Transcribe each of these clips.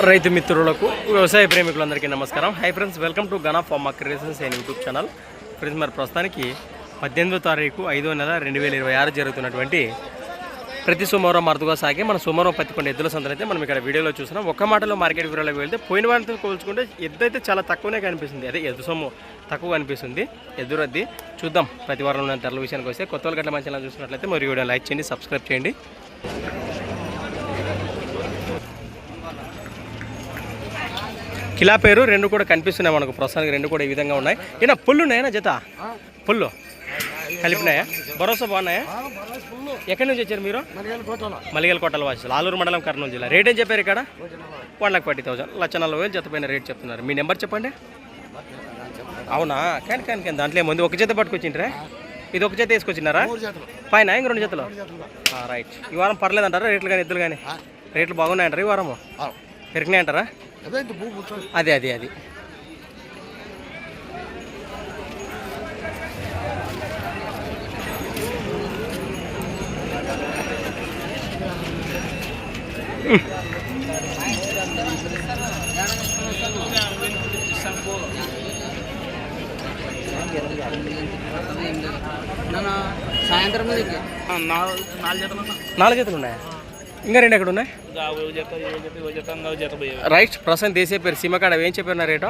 రైతు మిత్రులకు వ్యవసాయ ప్రేమికులందరికీ నమస్కారం. Hi friends, welcome to Gana pharma creations and YouTube channel. Friends, మరి ప్రస్తుతానికి 18వ తారీఖు 5వ నెల 2026 జరుగుతున్నటువంటి ప్రతి సోమవారం అరుదుగా సాగే మన సోమవారం పత్తికొండ ఎద్దుల సంతలు అయితే మనం ఇక్కడ వీడియోలో చూస్తున్నాం. ఒక్క మాటలో మార్కెట్ వివరాలకు వెళ్తే పోయిన వారితో పోల్చుకుంటే ఎద్దు అయితే చాలా తక్కువనే కనిపిస్తుంది. అదే ఎద్దు సొమ్ము తక్కువ కనిపిస్తుంది. ఎద్దు రద్దీ చూద్దాం. ప్రతి వారం ఉన్న ధరల విషయానికి వస్తే కొత్త వాళ్ళ గట్ల మంచిగా చూసినట్లయితే మరి వీడియో లైక్ చేయండి, సబ్స్క్రైబ్ చేయండి. కిలా పేరు రెండు కూడా కనిపిస్తున్నాయి మనకు ప్రస్తుతానికి. రెండు కూడా ఈ విధంగా ఉన్నాయి. ఈయన పుల్లు ఉన్నాయా జత? పుల్లు కలిపినాయా? భరోసా బాగున్నాయా? ఎక్కడి నుంచి వచ్చారు మీరు? మలిగల్ కోటల వాసులు, ఆలూరు మండలం, కర్నూలు జిల్లా. రేట్ ఏం చెప్పారు ఇక్కడ? 1,40,000, 1,40,000 జత పైన రేట్ చెప్తున్నారు. మీ నెంబర్ చెప్పండి. అవునా? కానీ దాంట్లో ఏముంది? ఒక జత పట్టుకొచ్చిండ్రా? ఇది ఒక జత వేసుకొచ్చినారా పైన? ఇంక రెండు జతలు. రైట్. ఈ వారం పర్లేదంటారా రేట్లు? కానీ ఎద్దులు కానీ రేట్లు బాగున్నాయంటారా ఈ వారము? పెరిగినాయంటారా? అదే అది అది సాయంత్రం 4 జతలు ఉన్నాయా? ఇంకా రెండు ఎక్కడ ఉన్నాయి? రైట్. ప్రస్తుతం దేశీయ పేరు సీమకాడ ఏం చెప్పారు నా రేటు?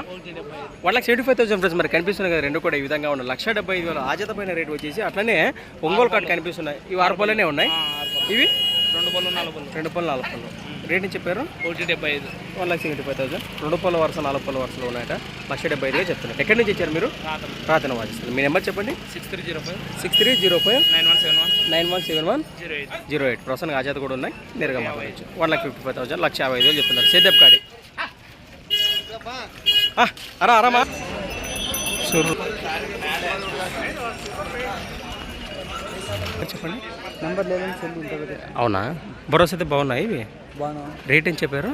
1,75,000 ఫ్రెండ్స్. మరి కనిపిస్తున్నాయి కదా రెండు కూడా ఈ విధంగా ఉన్నాయి. 1,75,000 ఆ జత పైన రేటు వచ్చేసి. అట్లనే ఒంగోలు కార్డు కనిపిస్తున్నాయి. ఇవి 6 పళ్ళనే ఉన్నాయి. ఇవి 2 పళ్ళు 4 పళ్ళు. రేట్ నుంచి చెప్పారు 1,75,000. 1,75,000. 2 పళ్ళ వరుస 4 పళ్ళ వరుసలో ఉన్నాయట. 1,75,000 చెప్తున్నారు. ఎక్కడి నుంచి ఇచ్చారు మీరు? రాతన వాదిస్తారు. మీ నెంబర్ చెప్పండి. 6305 9171 08. ప్రస్తుతానికి ఆ చేత కూడా ఉన్నాయి. నేరుగా మాట్లాడచ్చు. 1,55,000, 1,50,000 చెప్తున్నారు. సేదప్ కాడి అరామా చెప్పండి. నంబర్ లేదని సెల్ ఉంటుంది. అవునా? భరోసా అయితే బాగున్నాయి ఇవి. రేట్ ఏం చెప్పారు?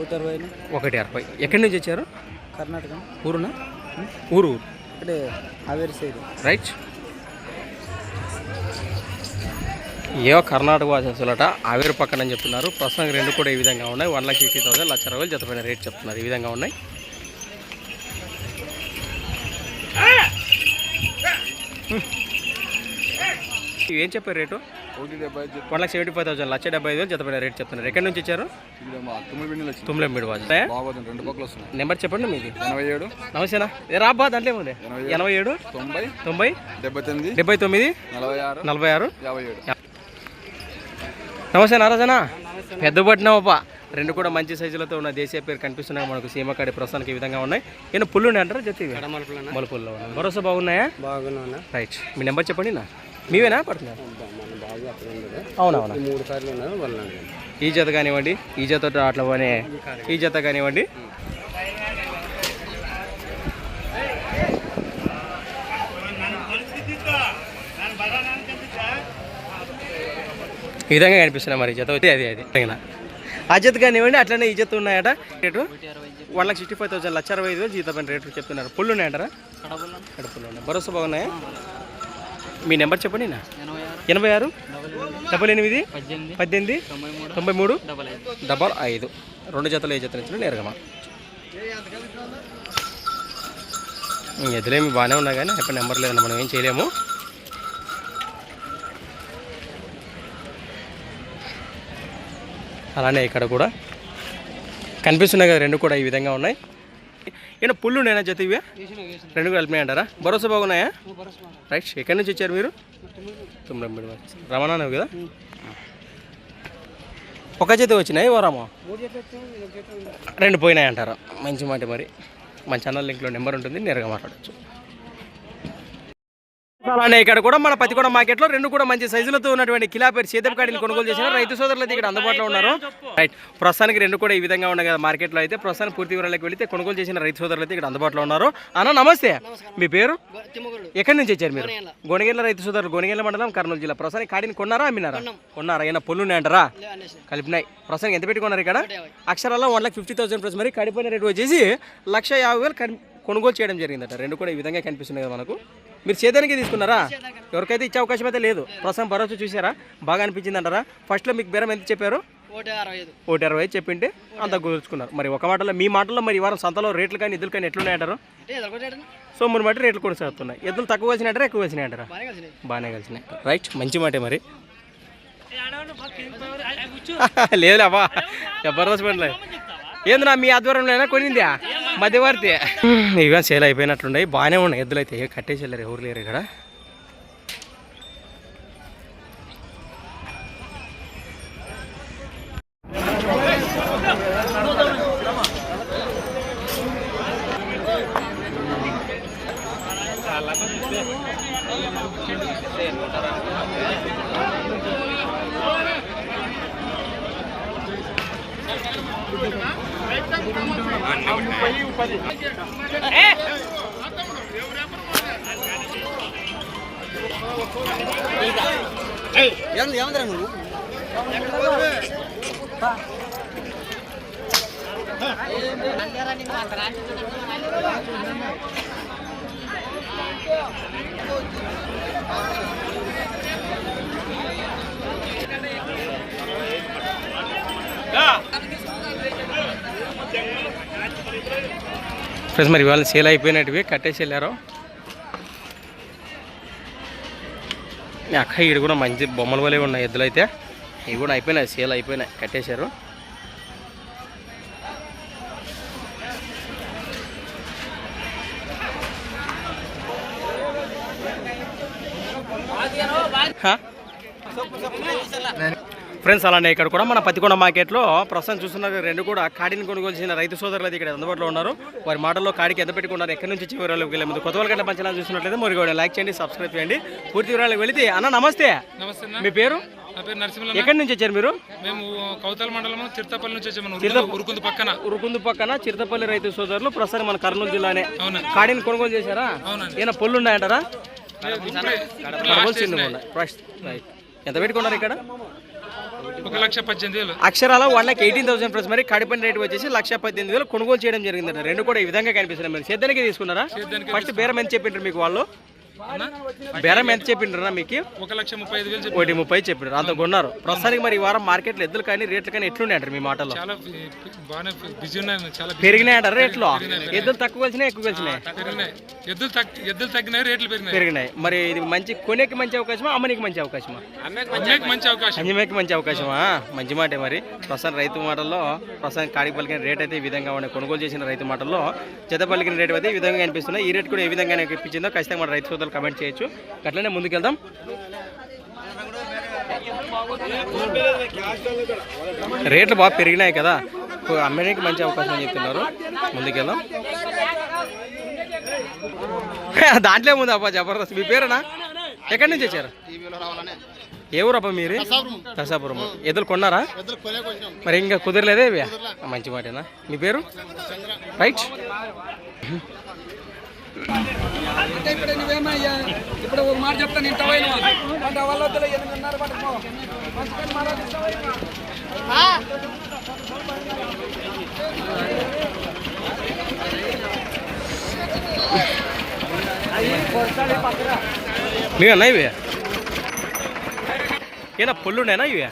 1,60,000. ఎక్కడి నుంచి వచ్చారు? కర్ణాటక. ఊరునా? ఊరు ఇక్కడే హావేరి సైడ్. రైట్. ఏవో కర్ణాటక వాసులట ఆవేరు పక్కన అని చెప్తున్నారు. ప్రస్తుతానికి రెండు కూడా ఈ విధంగా ఉన్నాయి. 1,60,000, 1,60,000 జతపైన రేట్ చెప్తున్నారు. ఈ విధంగా ఉన్నాయి. ఏం చెప్పారు రేటు? 1,75,000, 1,75,000 జతపైన రేట్ చెప్తున్నారు. ఎక్కడి నుంచి ఇచ్చారు? తుమ్మిడి వాజు. నెంబర్ చెప్పండి మీది. 87. నమస్తేనా? రాబ్బా దాంట్లో ఏముంది? 87 90 79 46 57. నమస్తే నారాజనా. పెద్ద పట్టినావప్ప. రెండు కూడా మంచి సైజులతో ఉన్న దేశీయ పేరు కనిపిస్తున్నాయి మనకు. సీమకాడి ప్రస్తుతానికి ఈ విధంగా ఉన్నాయి. ఏమైనా పుల్లు ఉన్నాయి అంటారా? జత మలుపుల్లో ఉన్నాయి. భరోసా బాగున్నాయా? బాగున్నా. రైట్. మీ నెంబర్ చెప్పండి. నా మీవేనా పడుతున్నారు? అవునవునా? 3 సార్లు ఉన్నారు. ఈ జత కానివ్వండి, ఈ జత అట్లా పోనీ, ఈ జత కానివ్వండి. ఈ విధంగా కనిపిస్తున్నాయి మరి జత వచ్చి. అది ఆ జత కానివ్వండి. అట్లనే ఈ జత ఉన్నాయట. రేటు 1,65,000, 1,60,000 జీత పైన రేటు చెప్తున్నారు. పుల్లు ఉన్నాయంటారా? కడుపులు ఉన్నాయి. భరోసా బాగున్నాయా? మీ నెంబర్ చెప్పండి. నా 86 88 18 93 55. రెండు జతలు ఏ జతలు ఇచ్చిన నేరుగా ఎదులేమి బాగానే ఉన్నాయి కానీ ఎక్కడ నెంబర్ లేదన్న మనం ఏం చేయలేము. అలానే ఇక్కడ కూడా కనిపిస్తున్నాయి కదా రెండు కూడా ఈ విధంగా ఉన్నాయి. ఏమైనా పుల్లు ఉన్నాయా జత? ఇవే రెండు కలిపినాయి అంటారా? భరోసా బాగున్నాయా? రైట్. ఎక్కడి నుంచి వచ్చారు మీరు? తుమ్మిడి రమణానవి కదా. ఒక జత వచ్చినాయి ఓరామో? 2 పోయినాయి అంటారా? మంచి మాట. మరి మన ఛానల్ లింక్లో నెంబర్ ఉంటుంది, నేరుగా మాట్లాడచ్చు. అలానే ఇక్కడ కూడా మన పత్తికొండ మార్కెట్లో రెండు కూడా మంచి సైజులతో ఉన్నటువంటి కిలా పేరు సేదప్ కాడిని కొనుగోలు చేసిన రైతు సోదరులు అయితే ఇక్కడ అందుబాటులో ఉన్నారు. రైట్. ప్రస్తుతానికి రెండు కూడా ఈ విధంగా ఉన్నాయి కదా మార్కెట్లో అయితే. ప్రస్తుతానికి పూర్తి వివరాలకు వెళితే కొనుగోలు చేసిన రైతు సోదరులు అయితే ఇక్కడ అందుబాటులో ఉన్నారు. అన్న నమస్తే. మీ పేరు? ఎక్కడి నుంచి వచ్చారు మీరు? గొనగేళ్ళ రైతు సోదరులు, గొనగేళ్ళ మండలం, కర్నూలు జిల్లా. ప్రస్తుతానికి కాడిని కొన్నారా అమ్మినారా? కొన్నారా? అయినా పుల్లు ఉన్నాయంటారా? కలిపినాయి. ప్రస్తుతానికి ఎంత పెట్టుకున్నారు ఇక్కడ? అక్షరాల్లో 1,50,000 ప్లస్. మరి కడిపోయిన రేటు వచ్చేసి 1,50,000 కొనుగోలు చేయడం జరిగిందట. రెండు కూడా ఈ విధంగా కనిపిస్తున్నాయి కదా మనకు. మీరు సేదానికి తీసుకున్నారా? ఎవరికైతే ఇచ్చే అవకాశం అయితే లేదు. ప్రస్తుతం భరోసా చూసారా? బాగా అనిపించింది అంటారా? ఫస్ట్లో మీకు బేరం ఎంత చెప్పారు? 1.65 చెప్పింటే అంత కుదుర్చుకున్నారు. మరి ఒక మాటలో మీ మాటల్లో మరి ఈ వారం సంతలో రేట్లు కానీ ఎద్దులు కానీ ఎట్లున్నాయంటారు? సో మరి బట్టి రేట్లు కొనసాగుతున్నాయి. ఎద్దులు తక్కువ వచ్చినాయంటారా ఎక్కువ వచ్చినాయంటారా? బాగానే కలిసినాయి. రైట్, మంచి మాటే మరి. లేదు అబ్బా, జబర్దస్త్ పండ్లే ఏంది నా మీ ఆధ్వర్యంలో కొనిందా మధ్యవర్తి? ఇవే సేల్ అయిపోయినట్లున్నాయి, బాగానే ఉన్నాయి ఎద్దులు అయితే. కట్టేసి వెళ్ళారు, ఎవరు లేరు ఇక్కడ. ఫ్రెండ్స్ మరి ఇవాళ సేల్ అయిపోయినట్టువి కట్టేసి వెళ్ళారు. అక్క ఈడు కూడా మంచి బొమ్మల వలే ఉన్నాయి ఎద్దులు అయితే. ఇవి కూడా అయిపోయినాయి, సేల్ అయిపోయినాయి, కట్టేశారు. ఫ్రెండ్స్ అలానే ఇక్కడ కూడా మన పత్తికొండ మార్కెట్లో ప్రస్తుతం చూస్తున్నారు రెండు కూడా కాడిని కొనుగోలు చేసిన రైతు సోదరులు అయితే ఇక్కడ అందుబాటులో ఉన్నారు. వారి మాటల్లో కాడికి ఎంత పెట్టుకున్నారు, ఎక్కడి నుంచి వివరాలకు వెళ్ళే ముందు కొత్త వాళ్ళకంటే పంచాలా చూసినట్లయితే మరి కూడా లైక్ చేయండి, సబ్స్క్రైబ్ చేయండి. పూర్తి వివరాలకు వెళితే అన్న నమస్తే. మీ పేరు? ఎక్కడి నుంచి వచ్చారు మీరు? మేము కౌతల మండలం చిరుతపల్లి నుంచి వచ్చాము. ఉరుకుందు పక్కన చిరుతపల్లి రైతు సోదరులు ప్రస్తుతం మన కర్నూలు జిల్లానే కాడిని కొనుగోలు చేశారా? ఏమైనా పొల్లు ఉన్నాయంటారా? ఎంత పెట్టుకున్నారు ఇక్కడ? 1,18,000 అక్షరాల 1,18,000 ప్లస్. మరి కడిపని రేటు వచ్చేసి 1,18,000 కొనుగోలు చేయడం జరిగిందంట. రెండు కూడా ఈ విధంగా కనిపిస్తున్నాయి. మీరు సేద్యానికి తీసుకున్నారా? ఫస్ట్ బేరం ఎంత చెప్పిండ్రు మీకు వాళ్ళు? బేరం ఎంత చెప్పిండ్రా మీకు? 1,35,000. 1,30,000 చెప్పిండ్రు, అంత కొన్నారు. ప్రస్తుతానికి మరి ఈ వారం మార్కెట్లో ఎద్దులు కానీ రేట్లు కానీ ఎట్లున్నాయంటారు మీ మాటల్లో? పెరిగినాయంటారు రేట్లు? ఎద్దులు తక్కువ వచ్చినాయి ఎక్కువ వచ్చినాయి? ఎద్దులు తగ్గినాయి, రేట్లు పెరిగినాయి. మరి ఇది మంచి కొనేకి మంచి అవకాశమా, అమ్మనికి మంచి అవకాశమా? అమ్మకి మంచి అవకాశమా? మంచి మాటే మరి. ప్రస్తుతం రైతు మాటల్లో ప్రస్తుతం కాడికి పలికిన రేట్ అయితే ఈ విధంగా ఉన్నాయి. కొనుగోలు చేసిన రైతు మాటల్లో జత పలికిన రేటు అయితే ఈ విధంగా కనిపిస్తున్నాయి. ఈ రేట్ కూడా ఏ విధంగా కనిపించిందో ఖచ్చితంగా మన రైతు సోదరులు కమెంట్ చేయొచ్చు. అట్లనే ముందుకెళ్దాం. రేట్లు బాగా పెరిగినాయి కదా, అమ్మడానికి మంచి అవకాశం అని చెప్తున్నారు. ముందుకెళ్దాం. దాంట్లో ముందు అబ్బా జబర్దస్త్. మీ పేరేనా? ఎక్కడి నుంచి వచ్చారు? ఏ ఊరు అబ్బా మీరు? దశాపురం. ఎద్దులు కొన్నారా? మరి ఇంకా కుదరలేదే ఇవి? మంచి మాటేనా. మీ పేరు? రైట్. ఇప్పుడు ఒక మాట చెప్తాను, మీవన్నా ఇవి? ఏనా పొల్లు ఉన్నాయనా ఇవి?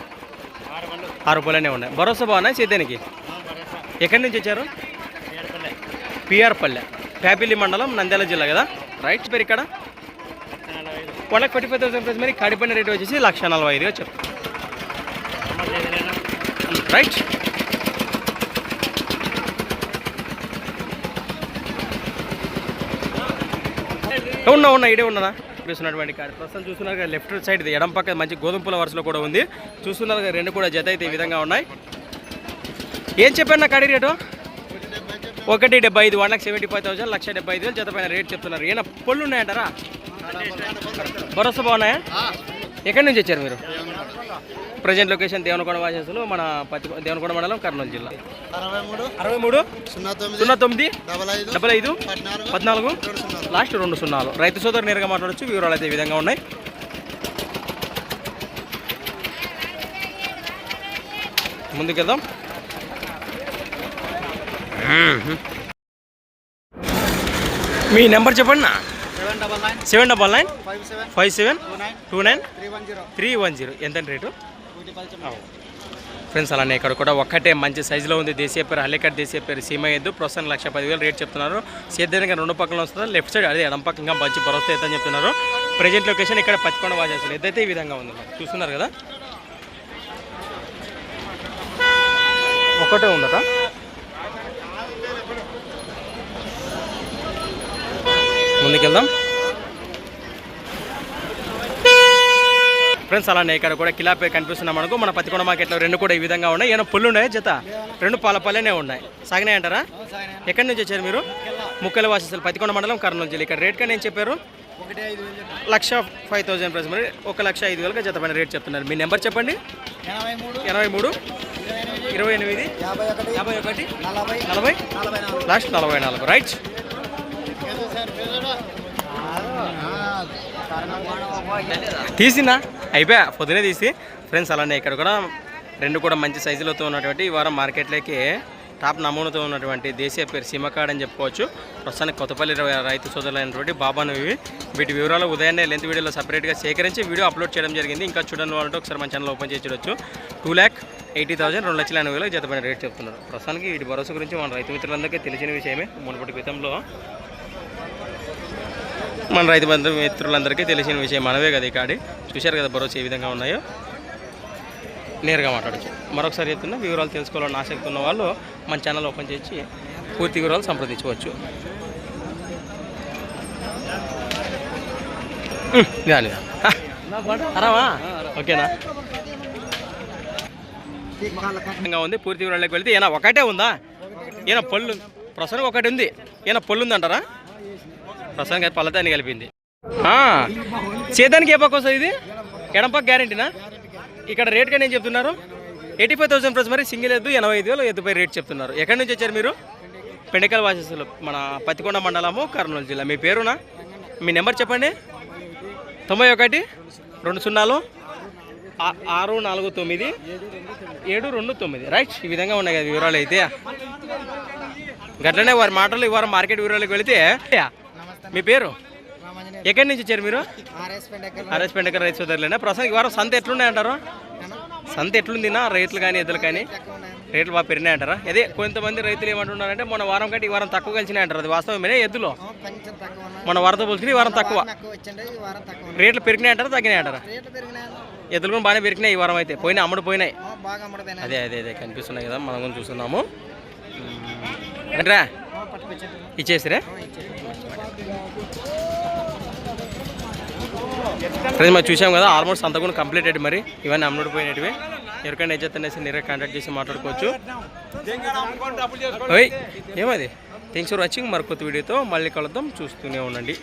6 పొలనే ఉన్నాయి. భరోసా బాగున్నాయి సేద్యానికి? ఎక్కడి నుంచి వచ్చారు? పిఆర్ పల్లె, ప్యాపిల్లి మండలం, నంద్యాల జిల్లా కదా. రైట్. పేరు ఇక్కడ 1,45,000 ప్లస్. మరి కడిపడిన రేటు వచ్చేసి 1,45,000 చెప్పు. రైట్. ఉన్నా ఇడే ఉన్నారా? చూస్తున్నటువంటి కాడి ప్రస్తుతం చూస్తున్నారు కదా, లెఫ్ట్ సైడ్ ఎడం పక్క మంచి గోధుమ పూల వరుసలో కూడా ఉంది. చూస్తున్నారు కదా, రెండు కూడా జత అయితే ఈ విధంగా ఉన్నాయి. ఏం చెప్పారు నా కాడి రేటు? 1,75,000, 1,75,000, 1,75,000 జత పైన రేట్ చెప్తున్నారు. ఏమైనా పొల్లు ఉన్నాయంటారా? భరోసా బాగున్నాయా? ఎక్కడి నుంచి వచ్చారు మీరు? ప్రజెంట్ లొకేషన్ దేవనకొండ వాసస్సులు, మన దేవనకొండ మండలం, కర్నూలు జిల్లా. 63 09 55 14 లాస్ట్ 2 రైతు సోదరు నేరుగా మాట్లాడచ్చు. వివరాలు అయితే ఈ విధంగా ఉన్నాయి. ముందుకెళ్దాం. మీ నెంబర్ చెప్పండి నా. 799 57 29 310. ఎంత రేటు? ఫ్రెండ్స్ అలానే ఇక్కడ కూడా ఒక్కటే మంచి సైజులో ఉంది దేశీయ పేరు హల్లికట్ దేశీయ పేరు సీమ ఎద్దు ప్రస్తుతం 1,10,000 రేట్ చెప్తున్నారు. సేద్యానికి రెండు పక్కన వస్తుంది, లెఫ్ట్ సైడ్ అదే ఎడం పక్క ఇంకా మంచి భరోసా అయితే అని చెప్తున్నారు. ప్రజెంట్ లొకేషన్ ఇక్కడ పత్తికొండ వాచేస్తారు. ఎద్దైతే ఈ విధంగా ఉంది చూస్తున్నారు కదా, ఒకటే ఉందట. ముందుకెళ్దాం ఫ్రెండ్స్. అలానే ఇక్కడ కూడా కిలా పేరు కనిపిస్తున్నాం మనకు. మన పత్తికొండ మార్కెట్లో రెండు కూడా ఈ విధంగా ఉన్నాయి. ఏమైనా పుల్లు ఉన్నాయి జత, రెండు పాలపల్లెనే ఉన్నాయి. సాగినాయి అంటారా? ఎక్కడి నుంచి వచ్చారు మీరు? ముక్కల వాసిస్తులు పత్తికొండ మండలం కర్నూలు జిల్లా. ఇక్కడ రేట్ కానీ ఏం చెప్పారు? 1,05,000 ప్రైస్ మరి 1,05,000 జత పైన రేట్ చెప్తున్నారు. మీ నెంబర్ చెప్పండి. 83 28 51 40 లాస్ట్ 44 రైట్. తీసినా అయిపోయా పొద్దునే తీసి. ఫ్రెండ్స్ అలానే ఇక్కడ కూడా రెండు కూడా మంచి సైజులతో ఉన్నటువంటి ఈ వారం మార్కెట్లోకి టాప్ నమూనాతో ఉన్నటువంటి దేశీయ పేరు సీమకాడ్ అని చెప్పుకోవచ్చు. ప్రస్తుతానికి కొత్తపల్లి రైతు సోదరులైనటువంటి బాబాను ఇవి. వీటి వివరాలు ఉదయాన్నే లెంత్ వీడియోలో సపరేట్గా సేకరించి వీడియో అప్లోడ్ చేయడం జరిగింది. ఇంకా చూడని వాళ్ళంటే ఒకసారి మన ఛానల్ ఓపెన్ చేసి చూడొచ్చు. 2,80,000 2,80,000 జతపైన రేట్ చెప్తున్నారు. ప్రస్తుతానికి వీటి భరోసా గురించి మన రైతు మిత్రులందరికీ తెలిసిన విషయమే. మునుపటి క్రితంలో మన రైతు మిత్రులందరికీ తెలిసిన విషయం మనవే కదా. ఈ కాడి చూశారు కదా భరోసా ఏ విధంగా ఉన్నాయో. నేరుగా మాట్లాడచ్చు. మరొకసారి చెప్తున్నా, వివరాలు తెలుసుకోవాలని ఆసక్తి ఉన్న వాళ్ళు మన ఛానల్ ఓపెన్ చేసి పూర్తి వివరాలు సంప్రదించవచ్చు. అరామా ఓకేనా ఉంది. పూర్తి వివరాలకు వెళ్తే ఏనా ఒకటే ఉందా? ఈయన పళ్ళు ప్రస్తుతానికి ఒకటి ఉంది. ఈయన పళ్ళు ఉందంటారా? ప్రస్తుతానికి అది పళ్ళతాన్ని కలిపింది. చేదానికి ఏ పక్క వస్తుంది? ఇది ఎడంపక్క గ్యారెంటీనా? ఇక్కడ రేట్ కానీ ఏం చెప్తున్నారు? 85,000 ప్లస్ మరి సింగిల్ ఎద్దు 85,000 ఎద్దుపై రేట్ చెప్తున్నారు. ఎక్కడి నుంచి వచ్చారు మీరు? పెండకల్ వాసిస్తులు మన పత్తికొండ మండలము కర్నూలు జిల్లా. మీ పేరునా? మీ నెంబర్ చెప్పండి. 91 20 649 729 రైట్. ఈ విధంగా ఉన్నాయి కదా వివరాలు అయితే. గట్లనే వారి మాటలు ఈ వారం మార్కెట్ వివరాలకు వెళితే మీ పేరు? ఎక్కడి నుంచి వచ్చారు మీరు? ఆర్ఎస్ పెండకల్ రైతు సోదరులేనా? ప్రస్తుతానికి వారం సంత ఎట్లున్నాయంటారు? సంత ఎట్లుందినా? రేట్లు కానీ ఎద్దులు కానీ రేట్లు బాగా పెరిగినాయంటారా? అదే కొంతమంది రైతులు ఏమంటున్నారంటే మన వారం కంటే ఈ వారం తక్కువ కలిసినాయి అంటారు. అది వాస్తవమేనా? ఎద్దులో మన వారంతో పోల్చుకుని ఈ వారం తక్కువ రేట్లు పెరిగినాయంటారా తగ్గినాయంటారా? ఎద్దులు కూడా బాగానే పెరిగినాయి ఈ వారం అయితే. పోయినాయి, అమ్ముడు పోయినాయి. అదే అదే అదే కనిపిస్తున్నాయి కదా, మనం కూడా చూస్తున్నాము. రా ఇచ్చేసిరే. ఫ్రెండ్స్ మరి చూసాం కదా, ఆల్మోస్ట్ అంతా కూడా కంప్లీట్ అయ్యి మరి ఇవన్నీ అమ్ముడిపోయినవి. ఎవరికైనా ఎజ్జత్ అనేసి నేరే కాంటాక్ట్ చేసి మాట్లాడుకోవచ్చు. ఏమది? Thanks for watching. మరి కొత్త వీడియోతో మళ్ళీ కలుద్దాం. చూస్తూనే ఉండండి.